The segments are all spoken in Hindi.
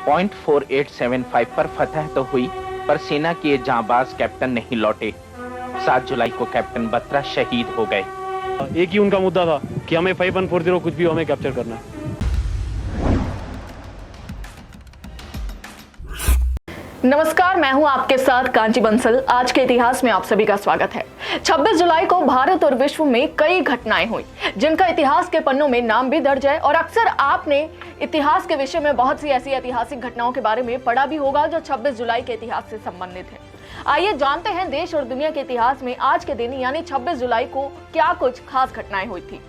.4875 पर फतह तो हुई, पर सेना के ये जांबाज कैप्टन नहीं लौटे। 7 जुलाई को कैप्टन बत्रा शहीद हो गए। एक ही उनका मुद्दा था कि हमें 5140 कुछ भी हो, हमें कैप्चर करना है। नमस्कार, मैं हूं आपके साथ कांची बंसल। आज के इतिहास में आप सभी का स्वागत है। 26 जुलाई को भारत और विश्व में कई घटनाएं हुई जिनका इतिहास के पन्नों में नाम भी दर्ज है, और अक्सर आपने इतिहास के विषय में बहुत सी ऐसी ऐतिहासिक घटनाओं के बारे में पढ़ा भी होगा जो 26 जुलाई के इतिहास से संबंधित है। आइए जानते हैं देश और दुनिया के इतिहास में आज के दिन यानी 26 जुलाई को क्या कुछ खास घटनाएं हुई थी।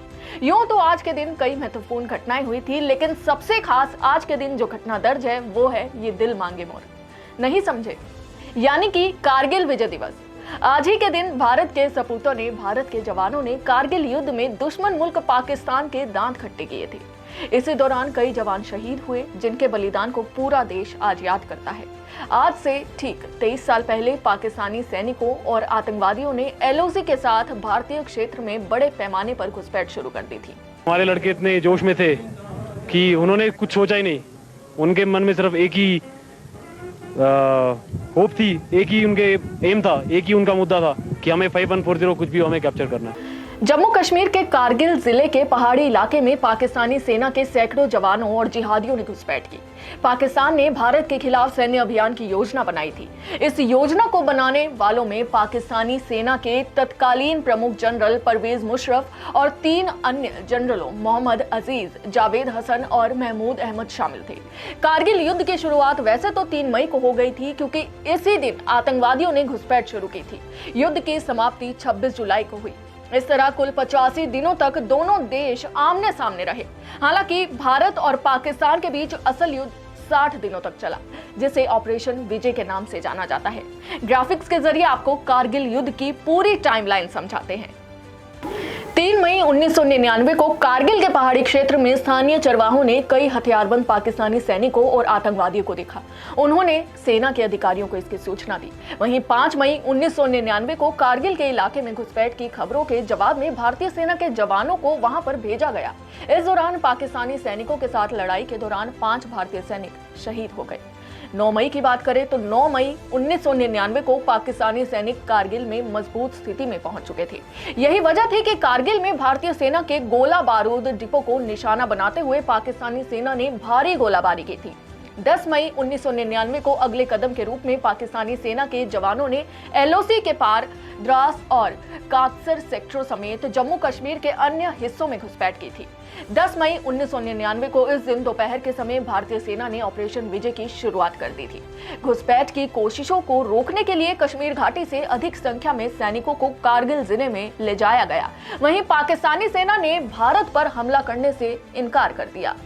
यूं तो आज के दिन कई महत्वपूर्ण घटनाएं हुई थी, लेकिन सबसे खास आज के दिन जो घटना दर्ज है वो है ये दिल मांगे मोर। नहीं समझे? यानी कि कारगिल विजय दिवस। आज ही के दिन भारत के सपूतों ने, भारत के जवानों ने कारगिल युद्ध में दुश्मन मुल्क पाकिस्तान के दांत खट्टे किए थे। इसी दौरान कई जवान शहीद हुए जिनके बलिदान को पूरा देश आज याद करता है। आज से ठीक 23 साल पहले पाकिस्तानी सैनिकों और आतंकवादियों ने LOC के साथ भारतीय क्षेत्र में बड़े पैमाने पर घुसपैठ शुरू कर दी थी। हमारे लड़के इतने जोश में थे कि उन्होंने कुछ सोचा ही नहीं। उनके मन में सिर्फ एक ही होप थी, एक ही उनके एम था, एक ही उनका मुद्दा था कि हमें 5140 कुछ भी हमें कैप्चर करना है। जम्मू कश्मीर के कारगिल जिले के पहाड़ी इलाके में पाकिस्तानी सेना के सैकड़ों जवानों और जिहादियों ने घुसपैठ की। पाकिस्तान ने भारत के खिलाफ सैन्य अभियान की योजना बनाई थी। इस योजना को बनाने वालों में पाकिस्तानी सेना के तत्कालीन प्रमुख जनरल परवेज मुशर्रफ और 3 अन्य जनरलों मोहम्मद अजीज, जावेद हसन और महमूद अहमद शामिल थे। कारगिल युद्ध की शुरुआत वैसे तो 3 मई को हो गई थी, क्योंकि इसी दिन आतंकवादियों ने घुसपैठ शुरू की थी। युद्ध की समाप्ति 26 जुलाई को हुई। इस तरह कुल 85 दिनों तक दोनों देश आमने सामने रहे। हालांकि भारत और पाकिस्तान के बीच असल युद्ध 60 दिनों तक चला, जिसे ऑपरेशन विजय के नाम से जाना जाता है। ग्राफिक्स के जरिए आपको कारगिल युद्ध की पूरी टाइमलाइन समझाते हैं। 3 मई 1999 को कारगिल के पहाड़ी क्षेत्र में स्थानीय चरवाहों ने कई हथियारबंद पाकिस्तानी सैनिकों और आतंकवादियों को देखा। उन्होंने सेना के अधिकारियों को इसकी सूचना दी। वहीं 5 मई 1999 को कारगिल के इलाके में घुसपैठ की खबरों के जवाब में भारतीय सेना के जवानों को वहां पर भेजा गया। इस दौरान पाकिस्तानी सैनिकों के साथ लड़ाई के दौरान 5 भारतीय सैनिक शहीद हो गए। 9 मई की बात करें तो 9 मई 1999 को पाकिस्तानी सैनिक कारगिल में मजबूत स्थिति में पहुंच चुके थे। यही वजह थी कि कारगिल में भारतीय सेना के गोला बारूद डिपो को निशाना बनाते हुए पाकिस्तानी सेना ने भारी गोलाबारी की थी। 10 मई 1999 को अगले कदम के रूप में पाकिस्तानी सेना के जवानों ने LOC के पार द्रास और काकसर सेक्टरों समेत जम्मू कश्मीर के अन्य हिस्सों में घुसपैठ की थी। 10 मई 1999 को इस दिन दोपहर के समय भारतीय सेना ने ऑपरेशन विजय की शुरुआत कर दी थी। घुसपैठ की कोशिशों को रोकने के लिए कश्मीर घाटी से अधिक संख्या में सैनिकों को कारगिल जिले में ले जाया गया। वहीं पाकिस्तानी सेना ने भारत पर हमला करने से इनकार कर दिया।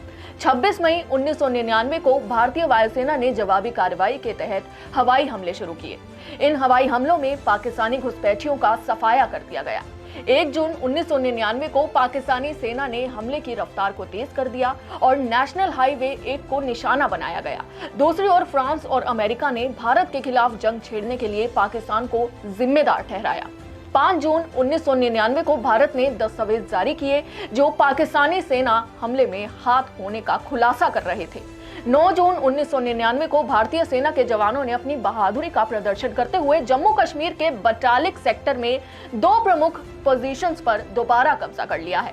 26 मई 1999 को भारतीय वायुसेना ने जवाबी कार्रवाई के तहत हवाई हमले शुरू किए। इन हवाई हमलों में पाकिस्तानी घुसपैठियों का सफाया कर दिया गया। 1 जून 1999 को पाकिस्तानी सेना ने हमले की रफ्तार को तेज कर दिया और नेशनल हाईवे 1 को निशाना बनाया गया। दूसरी ओर फ्रांस और अमेरिका ने भारत के खिलाफ जंग छेड़ने के लिए पाकिस्तान को जिम्मेदार ठहराया। 5 जून 1999 को भारत ने दस्तावेज जारी किए जो पाकिस्तानी सेना हमले में हाथ होने का खुलासा कर रहे थे। 9 जून 1999 को भारतीय सेना के जवानों ने अपनी बहादुरी का प्रदर्शन करते हुए जम्मू कश्मीर के बटालिक सेक्टर में 2 प्रमुख पोजीशंस पर दोबारा कब्जा कर लिया है।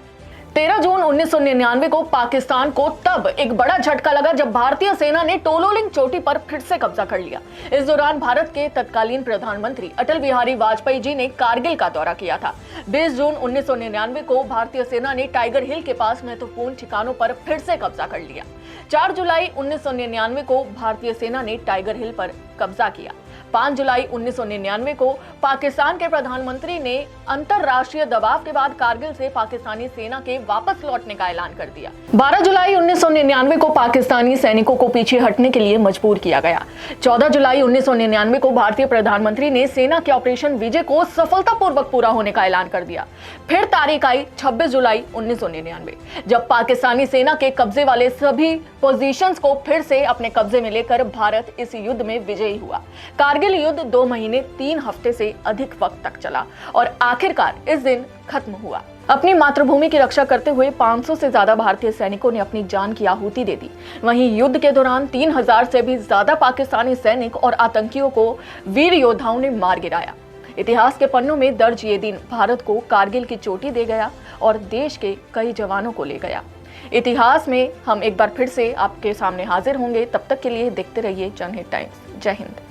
13 जून 1999 को पाकिस्तान को तब एक बड़ा झटका लगा जब भारतीय सेना ने टोलोलिंग चोटी पर फिर से कब्जा कर लिया। इस दौरान भारत के तत्कालीन प्रधानमंत्री अटल बिहारी वाजपेयी जी ने कारगिल का दौरा किया था। 20 जून 1999 को भारतीय सेना ने टाइगर हिल के पास महत्वपूर्ण ठिकानों पर फिर से कब्जा कर लिया। 4 जुलाई 1999 को भारतीय सेना ने टाइगर हिल पर कब्जा किया। 5 जुलाई 1999 को पाकिस्तान के प्रधानमंत्री ने अंतरराष्ट्रीय दबाव के बाद कारगिल से पाकिस्तानी सेना के वापस लौटने का ऐलान कर दिया। 12 जुलाई 1999 को पाकिस्तानी सैनिकों को पीछे हटने के लिए मजबूर किया गया। 14 जुलाई 1999 को भारतीय प्रधानमंत्री ने सेना के ऑपरेशन विजय को सफलतापूर्वक पूरा होने का ऐलान कर दिया। फिर तारीख आई 26 जुलाई 1999, जब पाकिस्तानी सेना के कब्जे वाले सभी पोजीशंस को फिर से अपने कब्जे में लेकर भारत इस युद्ध में विजयी हुआ। कारगिल युद्ध 2 महीने 3 हफ्ते से अधिक वक्त तक चला और आखिरकार इस दिन खत्म हुआ। अपनी मातृभूमि की रक्षा करते हुए 500 से ज्यादा भारतीय सैनिकों ने अपनी जान की आहुति दे दी। वहीं युद्ध के दौरान 3000 से भी ज्यादा पाकिस्तानी सैनिक और आतंकियों को वीर योद्धाओं ने मार गिराया। इतिहास के पन्नों में दर्ज ये दिन भारत को कारगिल की चोटी दे गया और देश के कई जवानों को ले गया। इतिहास में हम एक बार फिर से आपके सामने हाजिर होंगे। तब तक के लिए देखते रहिए जनहित टाइम्स। जय हिंद।